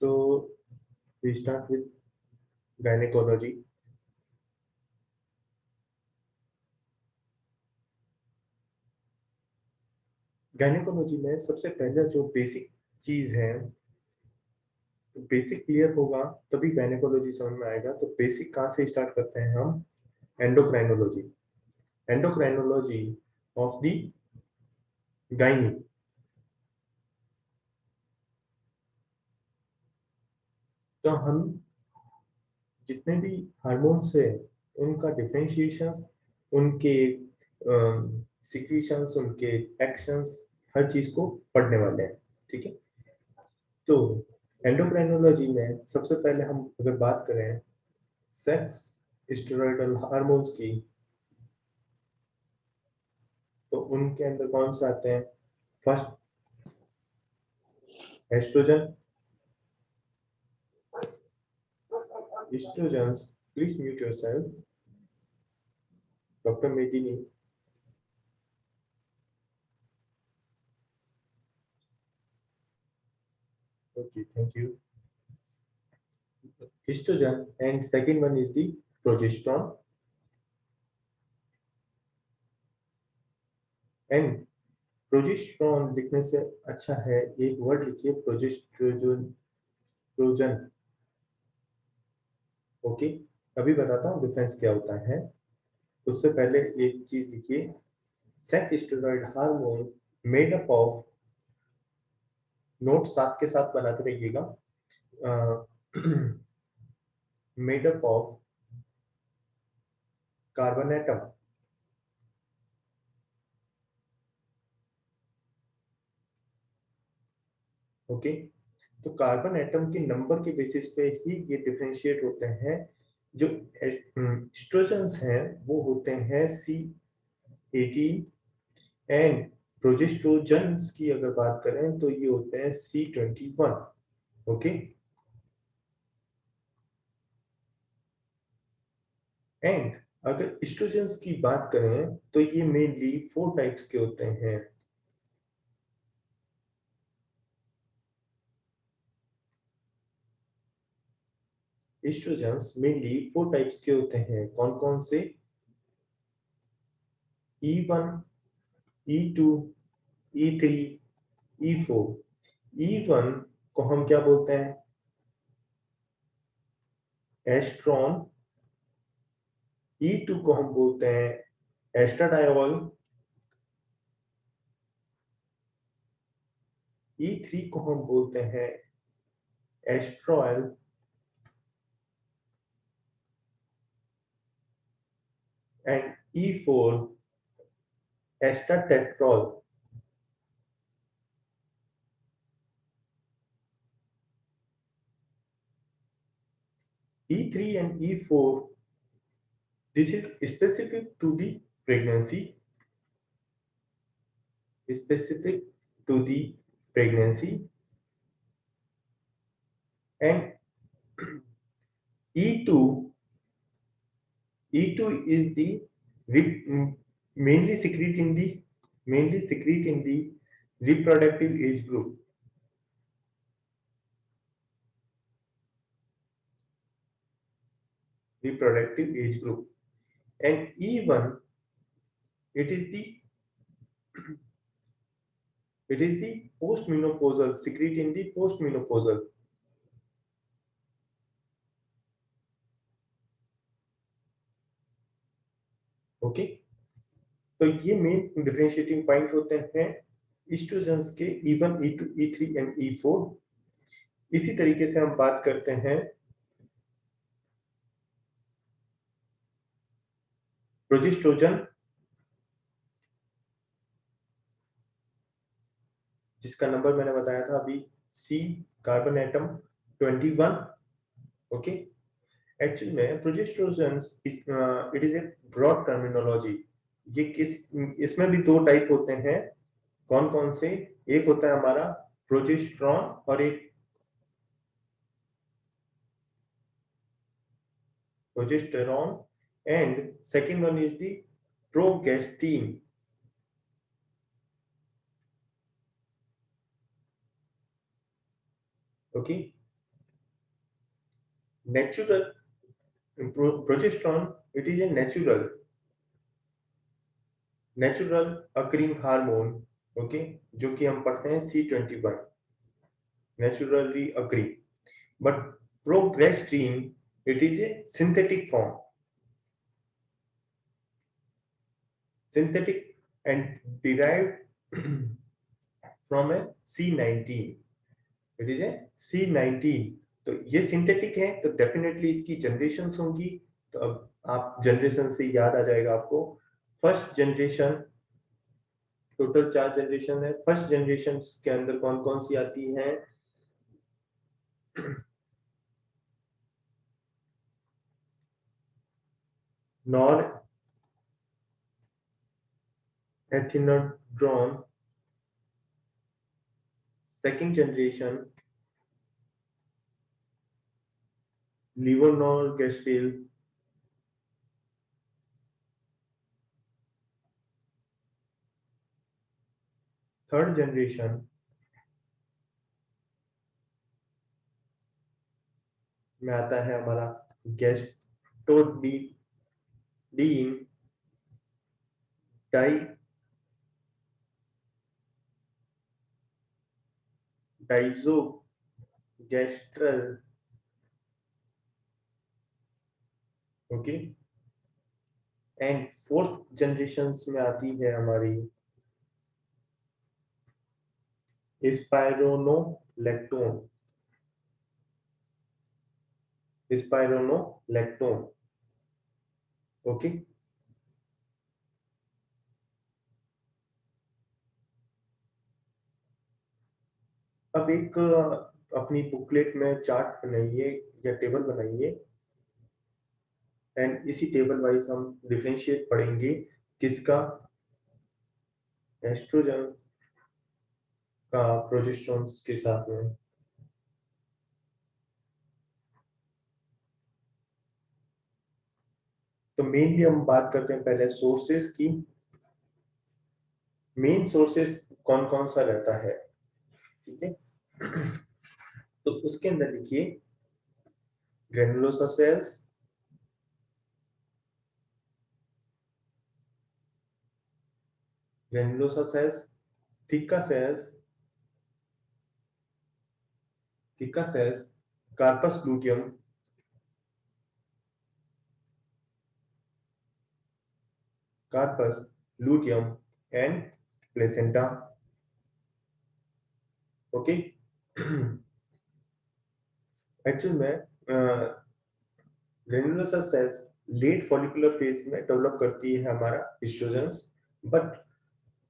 तो we start with gynecology. Gynaecology में सबसे पहला जो बेसिक चीज है, बेसिक क्लियर होगा तभी गायनेकोलॉजी समझ में आएगा। तो बेसिक कहाँ से स्टार्ट करते हैं हम? Endocrinology. Endocrinology of the gynae. तो हम जितने भी हार्मोन्स है उनका डिफरेंशिएशन, उनके सिक्रीशंस, उनके एक्शंस, हर चीज को पढ़ने वाले हैं। ठीक है। तो एंडोक्राइनोलॉजी में सबसे पहले हम अगर बात करें सेक्स स्टेरॉयडल हार्मोन्स की, तो उनके अंदर कौन से आते हैं? First estrogen. Estrogens, please mute yourself, doctor Medini. Okay, thank you. Estrogen, and second one is the progesterone. And प्रोजेस्टेरोन लिखने से अच्छा है एक वर्ड लिखिए, प्रोजेस्ट्रोजन, प्रोजन। ओके, अभी बताता हूँ डिफरेंस क्या होता है। उससे पहले एक चीज लिखिए, sex steroid hormone made up of, note साथ के साथ बनाते रहिएगा, made up of carbon atom. Okay, तो कार्बन एटम के नंबर के बेसिस पे ही ये डिफरेंशिएट होते हैं। जो एस्ट्रोजन्स हैं वो होते हैं C18, एंड प्रोजेस्ट्रोजन्स की अगर बात करें तो ये होते हैं C21। ओके, एंड अगर एस्ट्रोजन्स की बात करें तो ये मेनली 4 टाइप्स के होते हैं। एस्ट्रोजन्स मेनली 4 टाइप्स के होते हैं। कौन कौन से? E1, E2, E3, E4। E1 को हम क्या बोलते हैं? एस्ट्रॉन। E2 को हम बोलते हैं एस्ट्राडायोल। E3 को हम बोलते हैं estriol. And E4 estetrol. E3 and E4, this is specific to the pregnancy, specific to the pregnancy, and E2, E2 is the mainly secrete in the reproductive age group. Reproductive age group. And E1, it is the postmenopausal, secrete in the postmenopausal. Okay, तो ये main differentiating point होते हैं estrogens के E1, E2, E3 and E4। इसी तरीके से हम बात करते हैं प्रोजेस्ट्रोजन, जिसका नंबर मैंने बताया था अभी, C, carbon atom 21। Okay, actually में progestogen it is a broad terminology. ये इसमें भी 2 टाइप होते हैं। कौन कौन से? एक होता है हमारा प्रोजेस्ट्रॉन और एक progesterone, and second one is the progestin. Okay, natural progesterone, it is a natural occurring hormone, okay, जो कि हम पढ़ते हैं C21, naturally occurring, but progesterone, it is a synthetic form, synthetic and derived from a C19, it is a C19. तो ये synthetic है तो definitely इसकी जनरेशंस होंगी। तो अब आप जनरेशन से याद आ जाएगा आपको, फर्स्ट जनरेशन, टोटल 4 जनरेशन है। फर्स्ट जनरेशन के अंदर कौन कौन सी आती हैं? Norethindrone, second generation levonorgestrel, third generation में आता है हमारा गेस्टोडीन डाई desogestrel, okay. And fourth generation में आती है हमारी स्पाइरोनोलैक्टोन, स्पाइरोनोलैक्टोन, ओके। अब एक अपनी बुकलेट में चार्ट बनाइए या टेबल बनाइए, एंड इसी टेबल वाइज हम डिफरेंशिएट पढ़ेंगे किसका, एस्ट्रोजन का प्रोजेस्टेरोन के साथ में। तो मेनली हम बात करते हैं पहले सोर्सेस की। मेन सोर्सेस कौन कौन सा रहता है, ठीक है। तो उसके अंदर लिखिए granulosa cells, granulosa cells, theca cells, theca cells, corpus luteum, corpus luteum and placenta, okay. Actual में granulosa cells late follicular phase में डेवलप करती है हमारा एस्ट्रोजेंस, बट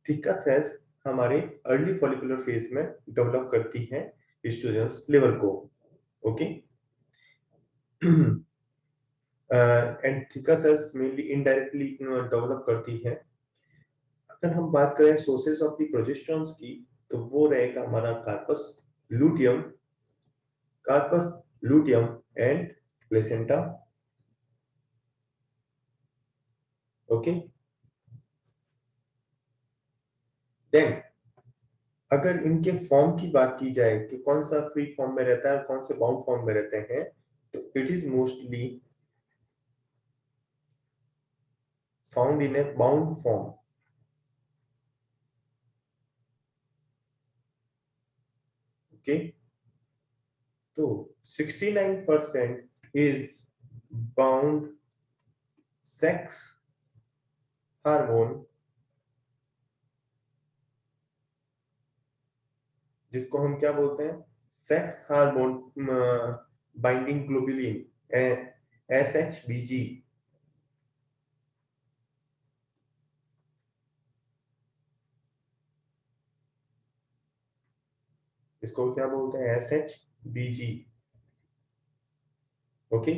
थिका सेल्स हमारे अर्ली फॉलिकुलर फेज में डेवलप करती हैं एस्ट्रोजेंस लेवल को, okay. And theca cells mainly indirectly develop करती हैं। अगर हम बात करें सोर्सेस ऑफ द प्रोजेस्टेरोन्स की, तो वो रहेगा हमारा corpus luteum, corpus luteum and placenta, okay. Then अगर इनके फॉर्म की बात की जाए कि कौन सा फ्री फॉर्म में रहता है, कौन से बाउंड फॉर्म में रहते हैं, तो it is mostly found in A bound form, okay. तो 69% इज बाउंड सेक्स हार्मोन, जिसको हम क्या बोलते हैं, sex hormone binding globulin, SHBG, इसको क्या बोलते हैं, SHBG, ओके।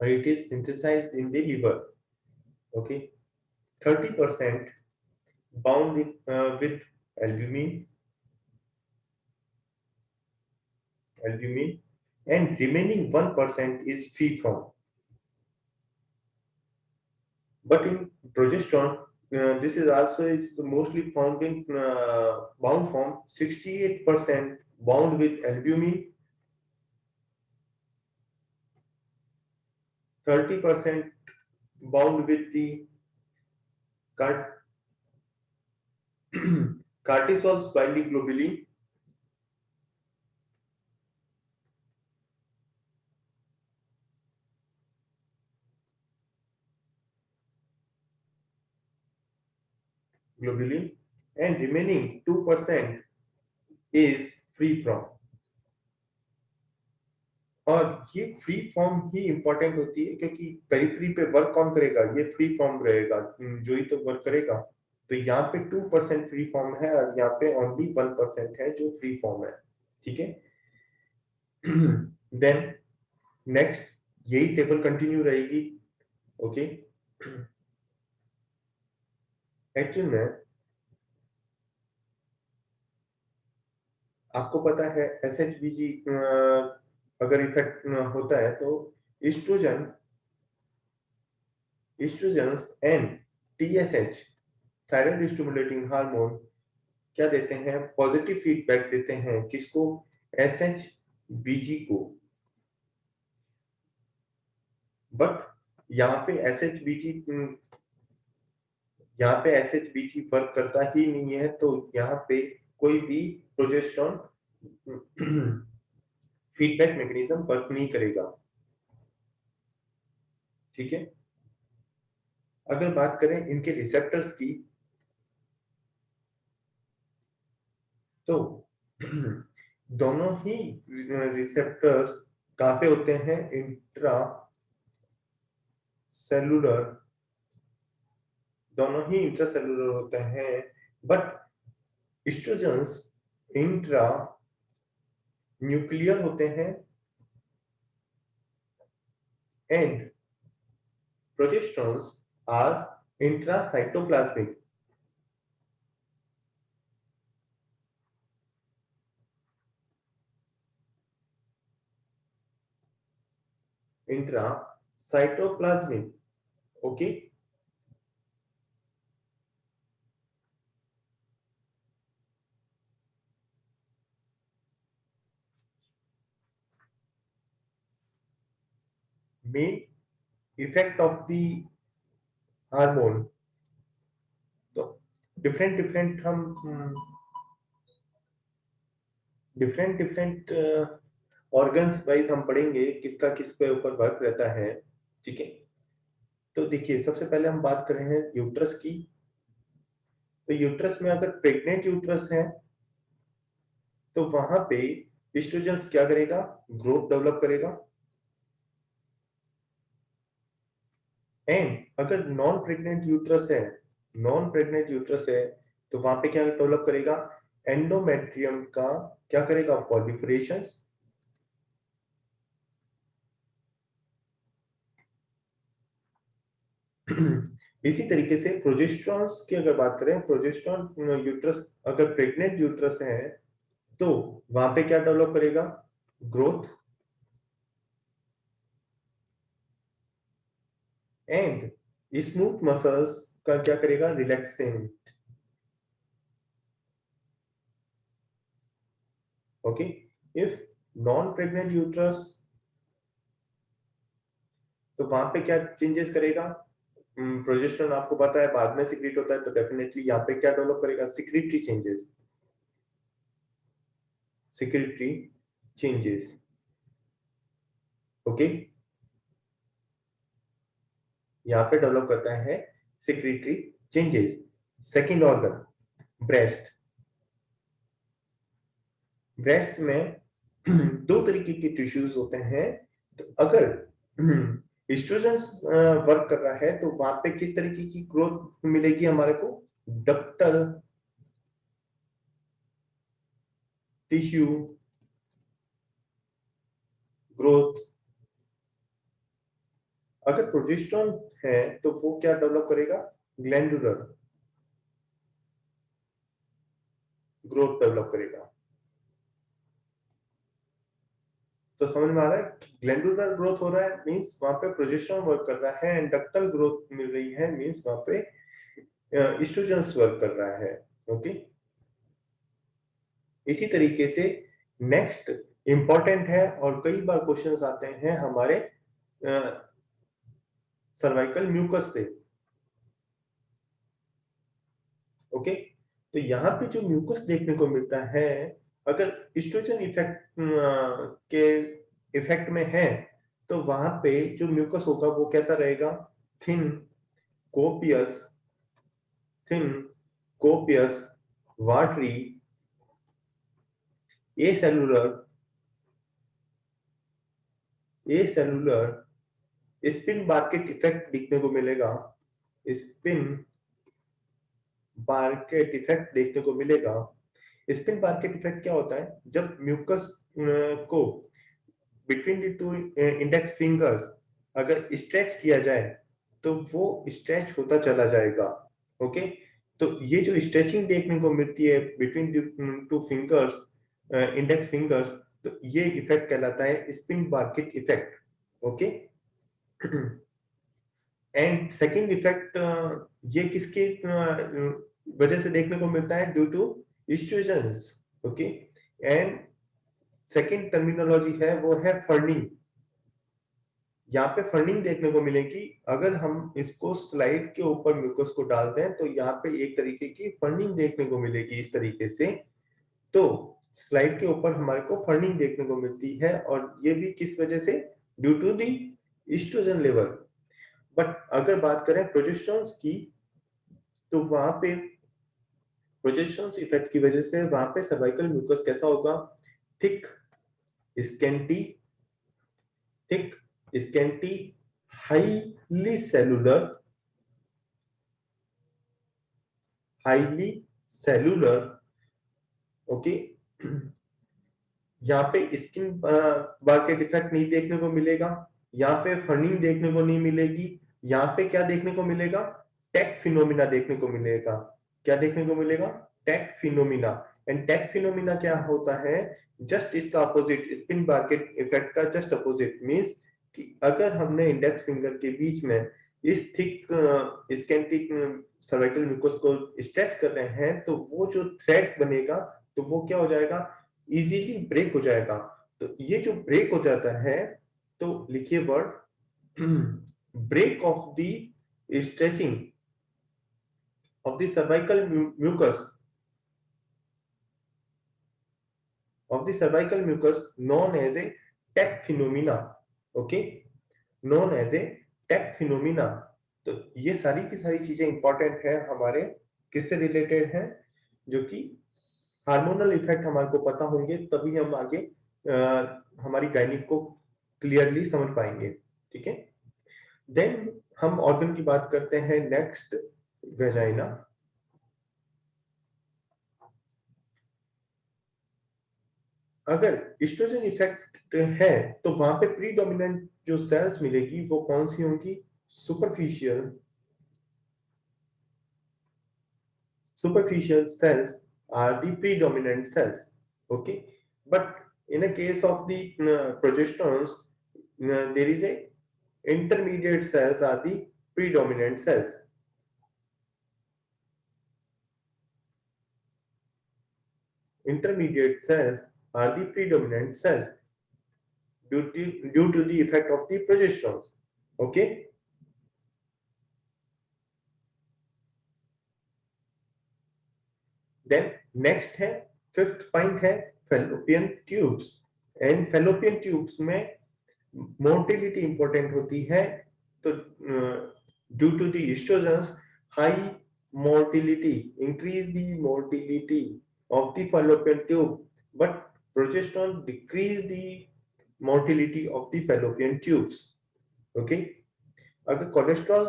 और it is synthesized in the liver, okay. 30% bound with albumin, and remaining 1% is free form. But in progesterone, this is also mostly found in bound form. 68% bound with albumin, 30% bound with the cortisols binding globulin, and remaining 2% is free from. और ये free form ही important होती है क्योंकि periphery पे work कौन करेगा, ये free form रहेगा, जो ही तो वर्क करेगा। तो यहाँ पे 2% फ्री फॉर्म है और यहाँ पे ओनली 1% है जो फ्री फॉर्म है, ठीक है। देन नेक्स्ट यही टेबल कंटिन्यू रहेगी, ओके। एक्चुअल में आपको पता है SHBG अगर इफेक्ट होता है तो estrogens and TSH thyroid stimulating hormone क्या देते हैं, पॉजिटिव फीडबैक देते हैं, किसको, SHBG को। बट यहाँ पे SHBG वर्क करता ही नहीं है, तो यहाँ पे कोई भी प्रोजेस्टेरोन फीडबैक मैकेनिज्म वर्क नहीं करेगा, ठीक है। अगर बात करें इनके रिसेप्टर्स की, तो दोनों ही रिसेप्टर्स कहाँ पे होते हैं, इंट्रा सेलुलर, दोनों ही इंट्रासेलुलर होते हैं। बट एस्ट्रोजन्स इंट्रा न्यूक्लियर होते हैं and progesterones are intracytoplasmic. Intracytoplasmic, okay. Main effect of the hormone, तो डिफरेंट डिफरेंट ऑर्गन्स वाइज हम पढ़ेंगे किसका किस पे ऊपर वर्क रहता है, ठीक है। तो देखिए सबसे पहले हम बात कर रहे हैं यूट्रस की। तो यूट्रस में अगर प्रेग्नेंट यूट्रस है तो वहां पे एस्ट्रोजन्स क्या करेगा, ग्रोथ डेवलप करेगा। एंड अगर नॉन प्रेग्नेंट यूट्रस है तो वहां पे क्या डेवलप करेगा, एंडोमेट्रियम का क्या करेगा, पॉलिफरेशन। इसी तरीके से प्रोजेस्टेरोन्स की अगर बात करें, प्रोजेस्टेरोन यूट्रस अगर प्रेग्नेंट यूट्रस है तो वहां पे क्या डेवलप करेगा, ग्रोथ। एंड स्मूथ मसल्स का क्या करेगा, relaxant, okay. If non pregnant uterus, तो वहां पे क्या चेंजेस करेगा, प्रोजेस्टेरोन आपको पता है बाद में सिक्रीट होता है, तो डेफिनेटली यहाँ पे क्या डेवलप करेगा, सिक्रीटरी चेंजेस, ओके। यहाँ पे डेवलप करता है secretory changes. Second organ breast, breast में दो तरीके के टिश्यूज होते हैं। तो अगर एस्ट्रोजन्स वर्क कर रहा है तो वहां पे किस तरीके की ग्रोथ मिलेगी हमारे को, डक्टल टिश्यू ग्रोथ। अगर प्रोजेस्टेरोन है तो वो क्या डेवलप करेगा, ग्लैंडुलर ग्रोथ डेवलप करेगा। तो समझ में आ रहा है, ग्लैंडुलर ग्रोथ हो रहा है मींस वहां पे प्रोजेस्टेरोन वर्क कर रहा है, एंड डक्टल ग्रोथ मिल रही है मींस वहां पे एस्ट्रोजन्स वर्क कर रहा है, ओके। इसी तरीके से नेक्स्ट इंपॉर्टेंट है और कई बार क्वेश्चंस आते हैं हमारे सर्वाइकल म्यूकस से। ओके, तो यहाँ पे जो म्यूकस देखने को मिलता है, अगर इस्ट्रोजन इफेक्ट के इफेक्ट में है तो वहां पे जो म्यूकस होगा वो कैसा रहेगा? Thin, copious, thin, copious, watery, ए सेलुलर, स्पिन बार्केट इफेक्ट देखने को मिलेगा। स्पिन बार्केट इफेक्ट देखने को मिलेगा। स्पिन बार्केट इफेक्ट क्या होता है? जब म्यूकस को between the to index fingers अगर स्ट्रेच किया जाए तो वो स्ट्रेच होता चला जाएगा। ओके, तो ये जो स्ट्रेचिंग देखने को मिलती है between the two fingers, index fingers, तो ये इफेक्ट कहलाता है spinnbarkeit effect. Okay, and second effect ये किसके वजह से देखने को मिलता है? Due to oestrogens. Okay, and second terminology है वो है फर्निंग। यहाँ पे फर्निंग देखने को मिलेगी। अगर हम इसको स्लाइड के ऊपर म्यूकस को डाल दें तो यहाँ पे एक तरीके की फर्निंग देखने को मिलेगी इस तरीके से। तो स्लाइड के ऊपर हमारे को फर्निंग देखने को मिलती है, और ये भी किस वजह से? Due to the estrogen level. But अगर बात करें प्रोजेस्टेरोन्स की, तो वहां पे प्रोजेस्टेरोन्स इफेक्ट की वजह से वहां पे सर्वाइकल म्यूकस कैसा होगा? Thick, scanty, thick, scanty, highly cellular, highly cellular. Okay, यहाँ पे स्किन बार्केट इफेक्ट नहीं देखने को मिलेगा, यहाँ पे फर्निंग देखने को नहीं मिलेगी। यहाँ पे क्या देखने को मिलेगा? टेक फिनोमिना देखने को मिलेगा। क्या देखने को मिलेगा? Tack phenomena. And tack phenomena क्या होता है? जस्ट इसका अपोजिट, स्पिन बार्केट इफेक्ट का जस्ट अपोजिट। मींस कि अगर हमने इंडेक्स फिंगर के बीच में इस थिक स्कैंटिक सर्वाइकल म्यूकस को स्ट्रेच कर रहे हैं तो वो जो थ्रेड बनेगा तो वो क्या हो जाएगा? इजीली ब्रेक हो जाएगा। तो ये जो ब्रेक हो जाता है, तो लिखिए word break of the stretching of the cervical mucus, of the cervical mucus known as a TEC phenomena. Okay, known as a TEC phenomena. तो ये सारी की सारी चीजें इंपॉर्टेंट है हमारे, किससे रिलेटेड है? जो कि हार्मोनल इफेक्ट हमारे को पता होंगे तभी हम आगे हमारी गायनिक को क्लियरली समझ पाएंगे। ठीक है, देन हम ऑर्गन की बात करते हैं नेक्स्ट, वेजाइना। अगर इस्ट्रोजन इफेक्ट है तो वहां पे प्रीडोमिनेंट जो सेल्स मिलेगी वो कौन सी होंगी? Superficial, superficial cells are the predominant cells. Okay, but in a case of the progesterones, there is a intermediate cells are the predominant cells. Intermediate cells are the predominant cells due to the effect of the progesterones. Okay, then next है, fifth point है fallopian tubes. And fallopian tubes में motility important होती है। तो due to the estrogens, high motility, increase the motility of the fallopian tube, but progesterone decrease the motility of the fallopian tubes. Okay, अगर cholesterol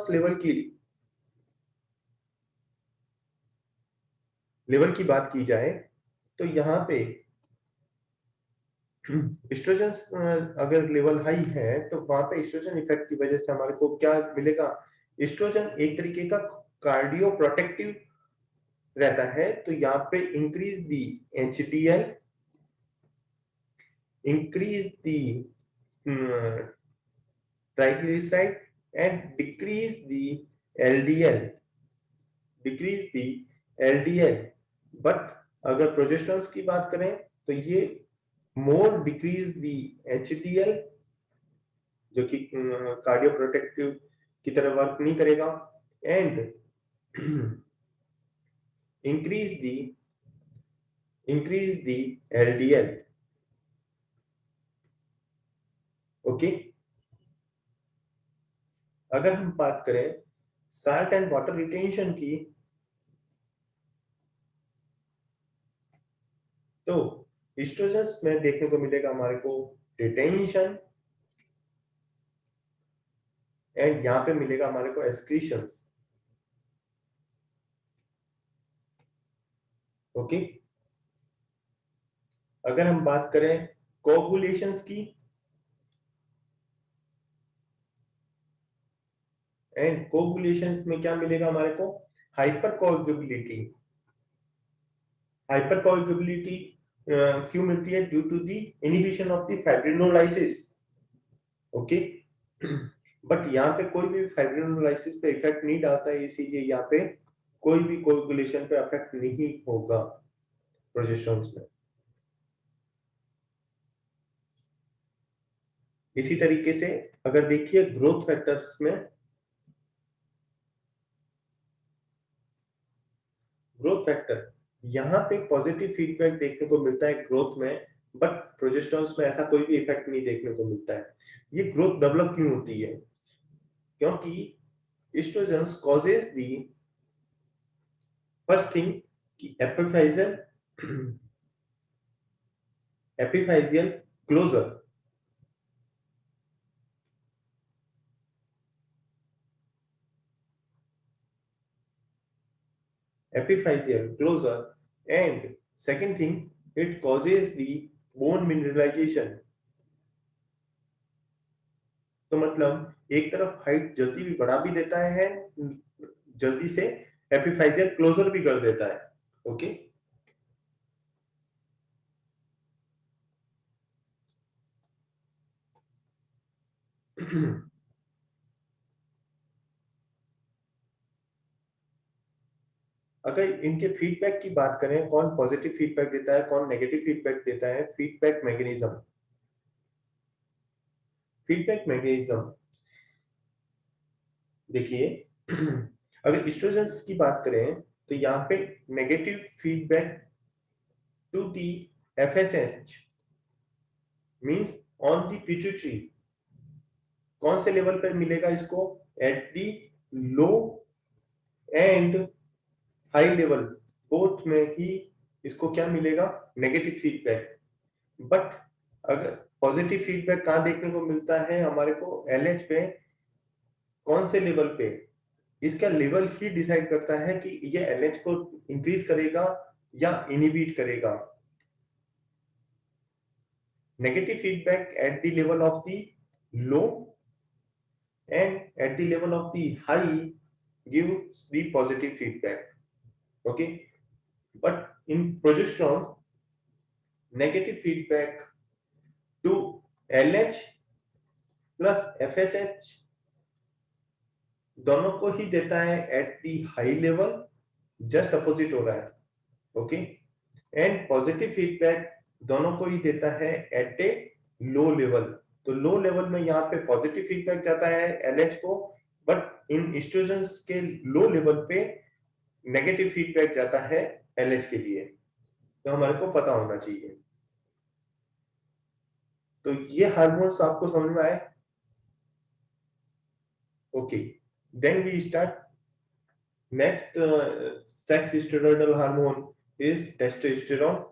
level की बात की जाए तो यहाँ पे एस्ट्रोजन अगर लेवल हाई है तो वहां पे एस्ट्रोजन इफेक्ट की वजह से हमारे को क्या मिलेगा? एस्ट्रोजन एक तरीके का कार्डियो प्रोटेक्टिव रहता है। तो यहाँ पे increase the HDL, increase the triglyceride and decrease the LDL, decrease the LDL। But अगर प्रोजेस्टेरोन्स की बात करें तो ये मोर डिक्रीज दी HDL जो कि कार्डियो प्रोटेक्टिव की तरह वर्क नहीं करेगा and increase the LDL. Okay, अगर हम बात करें साल्ट एंड वाटर रिटेंशन की, तो एस्ट्रोजन्स में देखने को मिलेगा हमारे को रिटेंशन एंड यहाँ पे मिलेगा हमारे को एक्सक्रीशंस। ओके, अगर हम बात करें कोगुलेशंस की, एंड कोगुलेशंस में क्या मिलेगा हमारे को, हाइपर कोगुलेबिलिटी। हाइपर कोगुलेबिलिटी क्यों मिलती है? Due to the inhibition of the fibrinolysis. Okay, but यहाँ पे कोई भी फाइब्रिनोलाइसिस पे इफेक्ट नहीं डालता है, इसीलिए यहाँ पे कोई भी कोगुलेशन पे इफेक्ट नहीं होगा प्रोजेस्टेरोन्स में। इसी तरीके से अगर देखिए ग्रोथ फैक्टर्स में, ग्रोथ फैक्टर यहाँ पे पॉजिटिव फीडबैक देखने को मिलता है ग्रोथ में, बट प्रोजेस्टेरोन्स में ऐसा कोई भी इफेक्ट नहीं देखने को मिलता है। ये ग्रोथ डेवलप क्यों होती है? क्योंकि estrogens causes the first thing कि एपिफाइजियल closure, epiphyseal closure, and second thing, it causes the bone mineralization। तो मतलब एक तरफ हाइट जल्दी भी बढ़ा भी देता है, जल्दी से एपिफाइजियल क्लोजर भी कर देता है। ओके, अगर इनके फीडबैक की बात करें, कौन पॉजिटिव फीडबैक देता है, कौन नेगेटिव फीडबैक देता है, फीडबैक मैकेनिज्म। फीडबैक मैकेनिज्म देखिए, अगर एस्ट्रोजन्स की बात करें तो यहाँ पे negative feedback to the FSH means on the pituitary. कौन से लेवल पर मिलेगा इसको? At the low and high level, both में ही इसको क्या मिलेगा? Negative feedback. बट अगर पॉजिटिव फीडबैक कहाँ देखने को मिलता है हमारे को? एलएच पे। कौन से लेवल पे? इसका लेवल ही डिसाइड करता है कि ये एलएच को इंक्रीज करेगा या इनहिबिट करेगा। Negative feedback at the level of the low and at the level of the high gives the positive feedback। Okay, but in progesterone negative feedback to LH plus FSH दोनों को ही देता है at the high level, just opposite हो रहा है। Okay, and positive feedback दोनों को ही देता है एट ए लो लेवल। तो लो लेवल में यहाँ पे पॉजिटिव फीडबैक जाता है एलएच को, बट इन एस्ट्रोजन्स के लो लेवल पे नेगेटिव फीडबैक जाता है एलएच के लिए। तो हमारे को पता होना चाहिए। तो ये हार्मोन्स आपको समझ में आए? Okay, then we start next. Sex steroidal hormone is testosterone.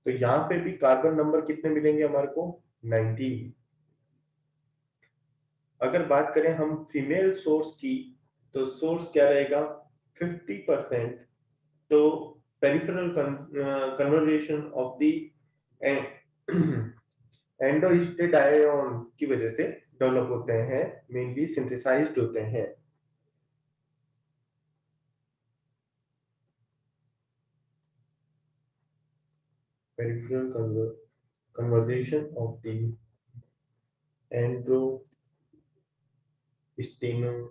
तो यहाँ पे भी कार्बन नंबर कितने मिलेंगे हमारे को? 19। अगर बात करें हम फीमेल सोर्स की, तो सोर्स क्या रहेगा? 50%। तो पेरिफेरल कन्वर्जेशन ऑफ द एंडोस्टेडायोन की वजह से डेवलप होते हैं, मेनली सिंथेसाइज्ड होते हैं। Peripheral conversion of the androstenedione।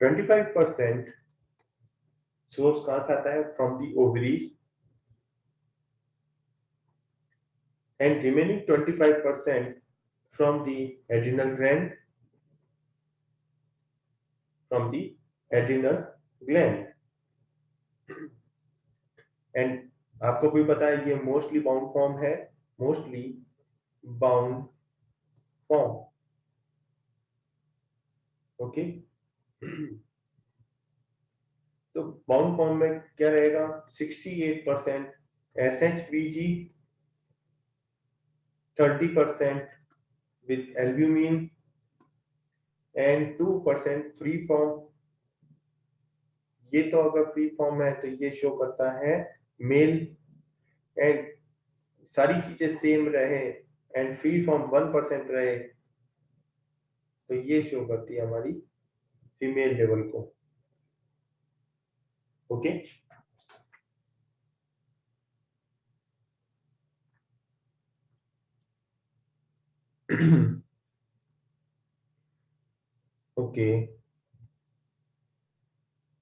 25% source कहां से आता है? From the ovaries, and remaining 25% from the adrenal gland, from the adrenal gland. And आपको भी पता है ये मोस्टली बाउंड फॉर्म है, मोस्टली बाउंड फॉर्म, ओके। तो बाउंड फॉर्म में क्या रहेगा? 68% SHBG, 30% with albumin and 2% free form. ये तो अगर फ्री फॉर्म है तो ये शो करता है मेल, एंड सारी चीजें सेम रहे एंड फ्री फॉर्म 1% रहे तो ये शो करती है हमारी फीमेल लेवल को, ओके। ओके,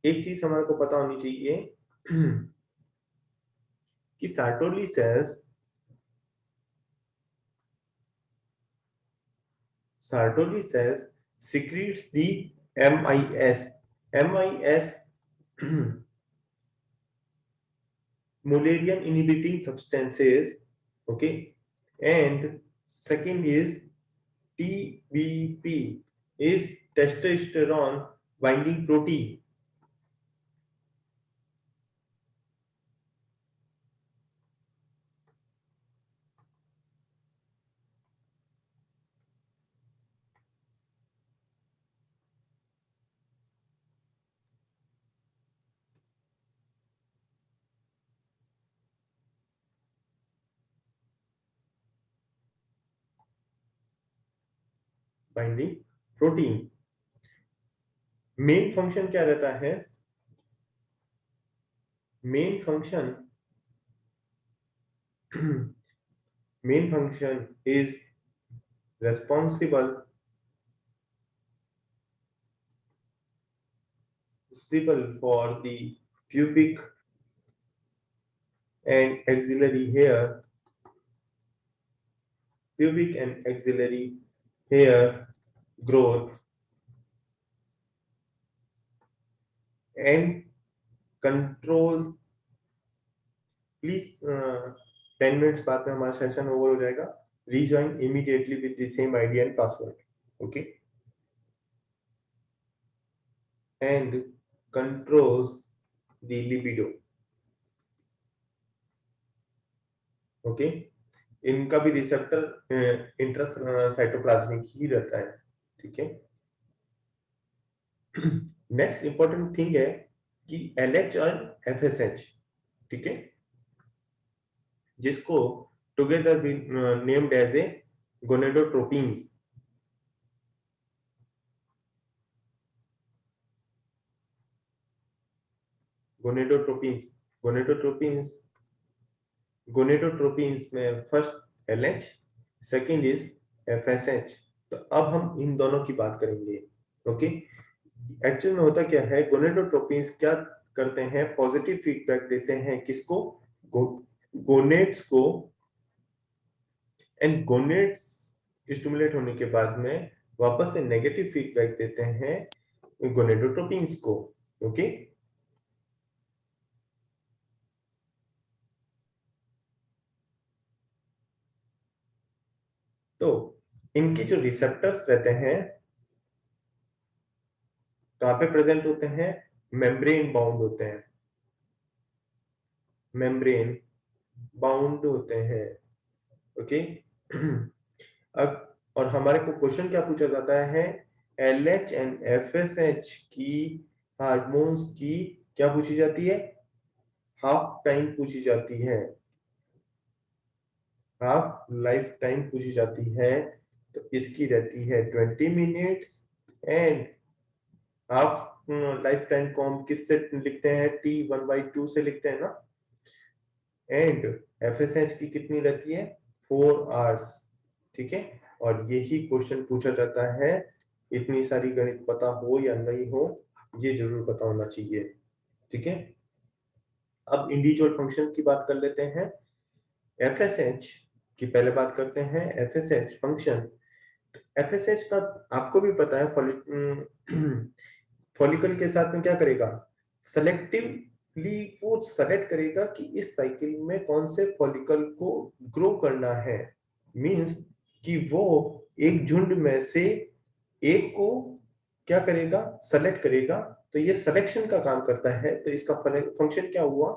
एक चीज हमारे को पता होनी चाहिए कि Sertoli cells secretes the MIS Mullerian inhibiting substances, okay, and second is TBP is testosterone binding protein. Binding protein. Main function क्या रहता है? Main function is responsible for the pubic and axillary hair growth and control। Please 10 minutes बाद में हमारा session over हो जाएगा। Rejoin immediately with the same ID and password, okay. And controls the libido, okay. इनका भी receptor intra cytoplasmic ही रहता है, ठीक है। नेक्स्ट इंपॉर्टेंट थिंग है कि LH और FSH, ठीक है, जिसको together be named as a gonadotropins. Gonadotropins में first LH, second is FSH। तो अब हम इन दोनों की बात करेंगे, ओके। एक्चुअल में होता क्या है, गोनेडोट्रोपिन्स क्या करते हैं? पॉजिटिव फीडबैक देते हैं किसको? गोनेड्स को, एंड गोनेड्स स्टिमुलेट होने के बाद में वापस से नेगेटिव फीडबैक देते हैं गोनेडोट्रोपिन्स को, ओके। तो इनके जो रिसेप्टर्स रहते हैं कहां पे प्रेजेंट होते हैं? मेम्ब्रेन बाउंड होते हैं, मेम्ब्रेन बाउंड होते हैं, ओके। अब और हमारे को क्वेश्चन क्या पूछा जाता है? LH एंड FSH की हार्मोन्स की क्या पूछी जाती है? हाफ टाइम पूछी जाती है, हाफ लाइफ टाइम पूछी जाती है। तो इसकी रहती है 20 minutes, and half life time को हम किससे लिखते हैं? T1/2 से लिखते हैं ना। एंड FSH की कितनी रहती है? 4 आवर्स, ठीक है। और यही क्वेश्चन पूछा जाता है, इतनी सारी गणित पता हो या नहीं हो, ये जरूर पता होना चाहिए। ठीक है, अब इंडिविजुअल फंक्शन की बात कर लेते हैं। एफएसएच की पहले बात करते हैं, एफएसएच फंक्शन। एफएसएच का आपको भी पता है, फॉलिकल के साथ में क्या करेगा, सेलेक्टिवली वो सेलेक्ट करेगा कि इस साइकिल में कौन से फॉलिकल को ग्रो करना है। मींस कि वो एक झुंड में से एक को क्या करेगा, सेलेक्ट करेगा। तो ये सिलेक्शन का काम करता है। तो इसका फंक्शन क्या हुआ,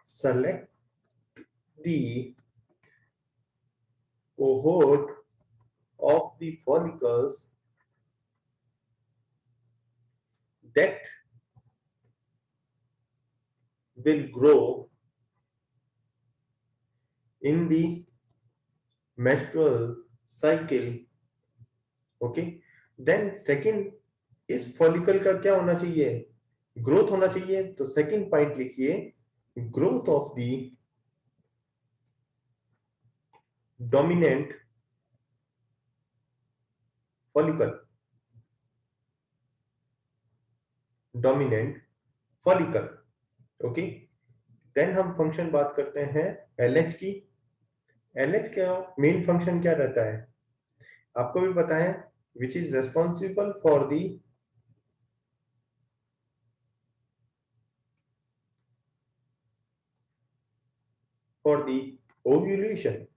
select the cohort of the follicles that will grow in the menstrual cycle. Okay, then second, इस फॉलिकल का क्या होना चाहिए, ग्रोथ होना चाहिए। तो सेकंड पॉइंट लिखिए, growth of the dominant follicle, dominant follicle. Okay, then हम फंक्शन बात करते हैं एलएच की। एलएच का मेन फंक्शन क्या रहता है, आपको भी पता है, which is responsible for the ovulation,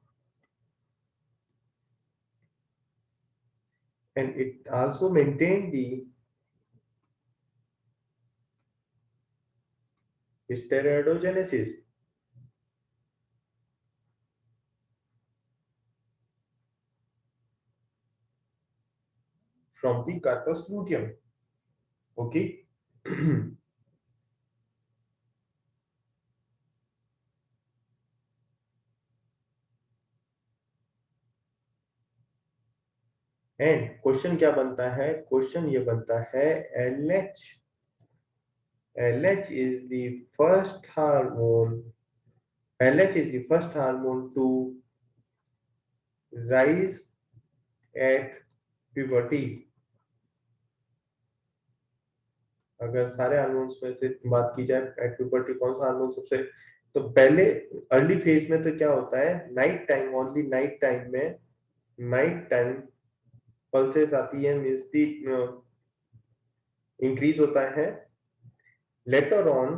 and it also maintain the steroidogenesis from the corpus luteum. Okay. And question क्या बनता है, क्वेश्चन ये बनता है, LH, LH is the first hormone, LH is the first hormone to rise at puberty. अगर सारे hormones में से बात की जाए, एट प्यूबर्टी कौन सा हार्मोन सबसे, तो पहले अर्ली फेज में तो क्या होता है, night time, only night time में, नाइट टाइम पल्सेस आती है, मींस दी इंक्रीज होता है। लेटर ऑन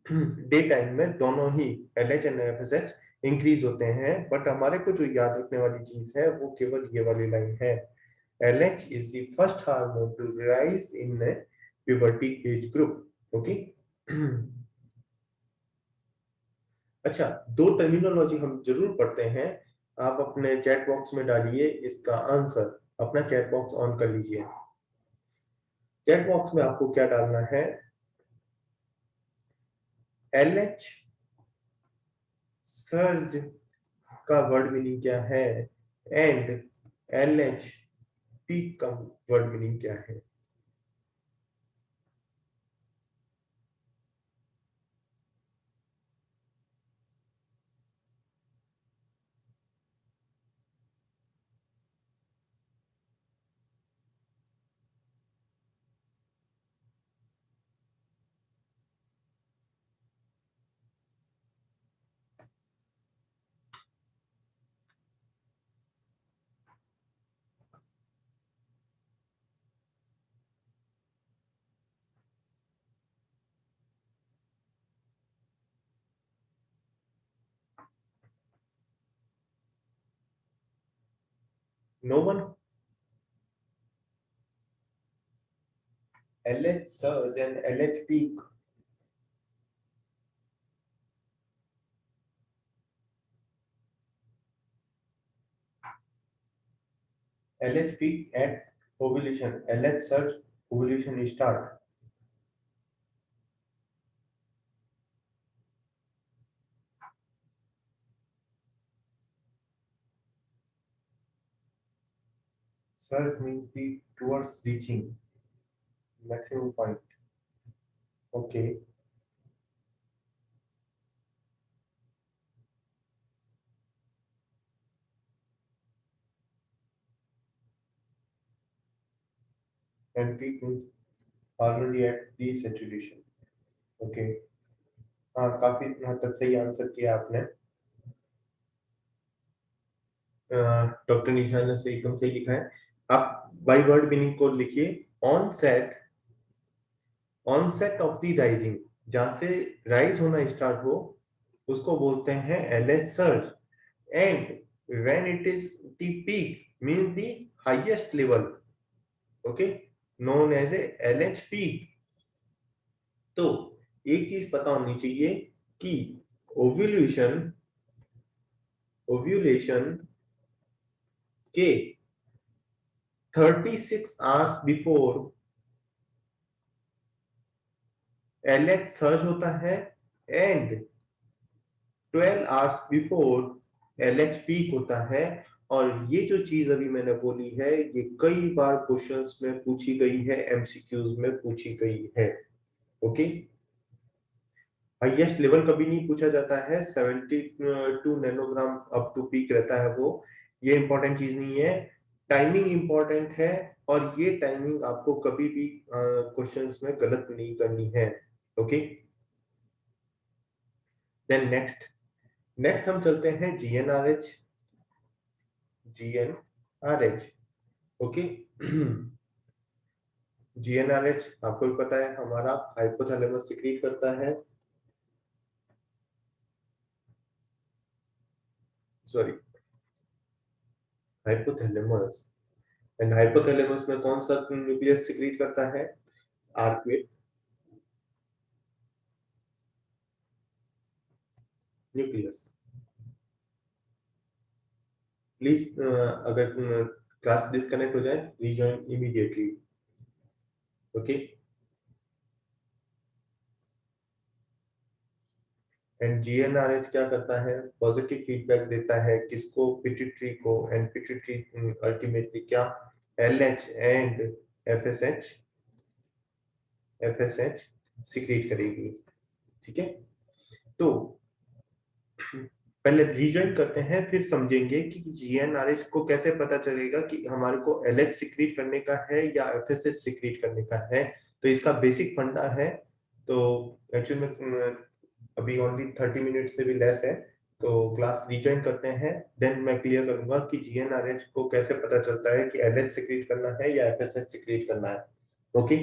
डे टाइम में दोनों ही एलएच एंड एफएसएच इंक्रीज होते हैं। बट हमारे को जो याद रखने वाली चीज है वो केवल ये वाली लाइन है, LH is the first hormone to rise in a puberty age group. Okay. अच्छा, दो टर्मिनोलॉजी हम जरूर पढ़ते हैं। आप अपने चैट बॉक्स में डालिए इसका आंसर, अपना चैट बॉक्स ऑन कर लीजिए। चैट बॉक्स में आपको क्या डालना है, LH सर्ज का वर्ड मीनिंग क्या है, एंड LH पीक का वर्ड मीनिंग क्या है। No one, LH surge and LH peak, LH peak at ovulation, LH surge ovulation start. Surge means the towards reaching maximum point. Okay. And peak means already at the saturation. Okay, हाँ काफी हद तक सही answer किया आपने। Doctor निशा ने से एकदम सही लिखा है। आप बाई वर्ड मीनिंग को लिखिए। Onset, onset of the rising, जहां से राइज होना स्टार्ट हो उसको बोलते हैं LH surge. And when it is the peak means the highest level, okay, known as a LH peak. तो एक चीज पता होनी चाहिए कि ओव्यूलेशन, ओव्यूलेशन के 36 आवर्स बिफोर एलएच सर्ज होता है and 12 hours before LH peak होता है। और ये जो चीज अभी मैंने बोली है ये कई बार क्वेश्चंस में पूछी गई है, एमसीक्यूज में पूछी गई है। ओके, हाईएस्ट लेवल कभी नहीं पूछा जाता है, 72 नैनोग्राम अप टू पीक रहता है वो, ये इंपॉर्टेंट चीज नहीं है। टाइमिंग इंपॉर्टेंट है और ये टाइमिंग आपको कभी भी क्वेश्चंस में गलत नहीं करनी है। ओके, देन नेक्स्ट, नेक्स्ट हम चलते हैं जीएनआरएच, जीएनआरएच। ओके, जीएनआरएच आपको भी पता है हमारा हाइपोथैलेमस सिक्रीट करता है, सॉरी हाइपोथैलेमस, एंड हाइपोथैलेमस में कौन सा न्यूक्लियस सिक्रीट करता है, आर्कुएट न्यूक्लियस। प्लीज अगर क्लास डिस्कनेक्ट हो जाए rejoin immediately. Okay, and GnRH क्या करता है, पॉजिटिव फीडबैक देता है किसको, पिट्यूटरी को, एंड पिट्यूटरी अल्टीमेटली क्या, LH and FSH, FSH secrete करेगी। ठीक है, तो पहले रीजॉइन करते हैं फिर समझेंगे कि जीएनआरएच को कैसे पता चलेगा कि हमारे को एलएच सिक्रीट करने का है या एफएसएच सिक्रीट करने का है। तो इसका बेसिक फंडा है, तो एक्चुअली में अभी ओनली 30 मिनट से भी लेस है, तो क्लास रीजॉइन करते हैं, देन मैं क्लियर करूंगा कि जीएनआरएच को कैसे पता चलता है कि एलएच सिक्रीट करना है या एफएसएच सिक्रीट करना है। ओके,